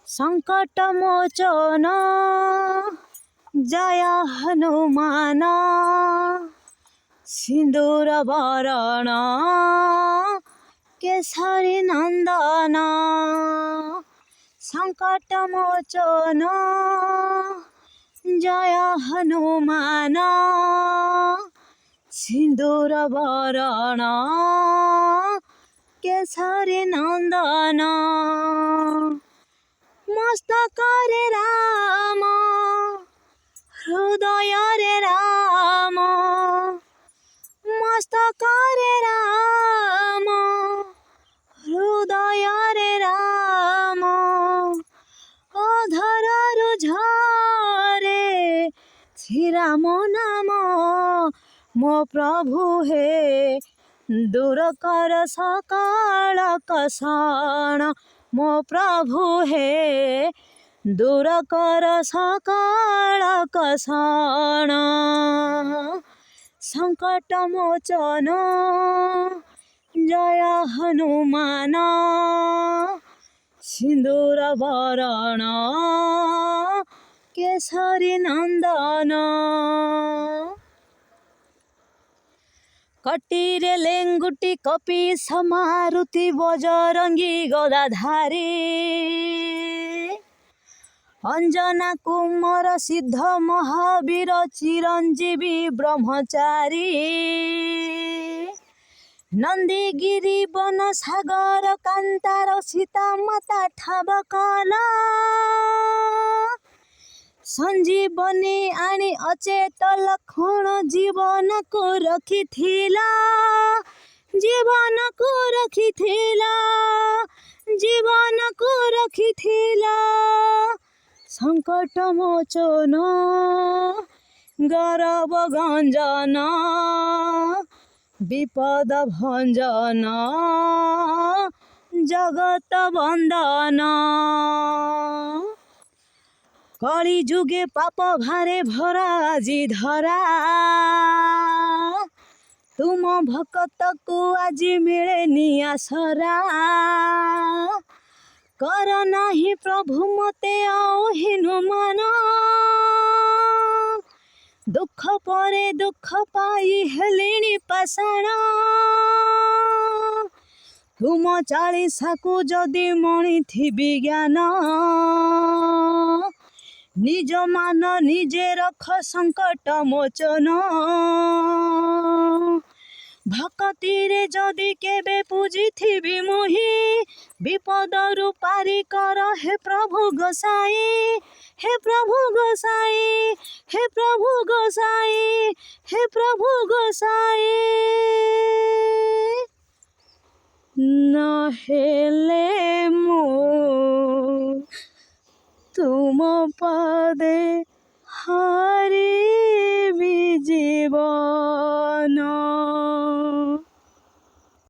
संकट मोचन जय हनुमान सिंदूर वरण केसरी नंदन संकट मोचन जय हनुमान सिंदूर वरण केसरी नंदन मस्तक रे राम हृदय रे राम मस्तक रे राम हृदय रे राम अधर झरे श्री राम नाम मो प्रभु हे दूर कर सकाल कषण मो प्रभु हे दूर कर सकाल कषण संकट मोचन जय हनुमान सिंदूर वरण केसरी नंदन कटीरे लेंगुटी कपि समारुति बजरंगी गदाधारी अंजना कुमार सिद्ध महावीर चिरंजीवी ब्रह्मचारी नंदीगिरी वन सागर कांतार सीता माता ठाबकला संजीवनी आनी अचेत लक्षण जीवन को रखी थिला जीवन को रखी थिला जीवन को रखी थिला संकट मोचन गौरव गंजन विपद भंजन जगत वंदन कली जुगे पाप भारे भरा आजी धरा तुम भक्त को आज मिले निआसरा कर नाही प्रभु मते आओ हनुमान दुख परे दुख पाई हेलिणी पाषाण तुम चालीसा को जदि मणि थिबि ज्ञान निज मान निजे रख संकट मोचन भक्ति रे जदि केबे पूजी थिबि मोहि विपदरु पारी कर हे प्रभु गोसाई हे प्रभु गोसाई हे प्रभु गोसाई हे प्रभु गोसाई न हेले मो तुम पदे हारी भी जीवन।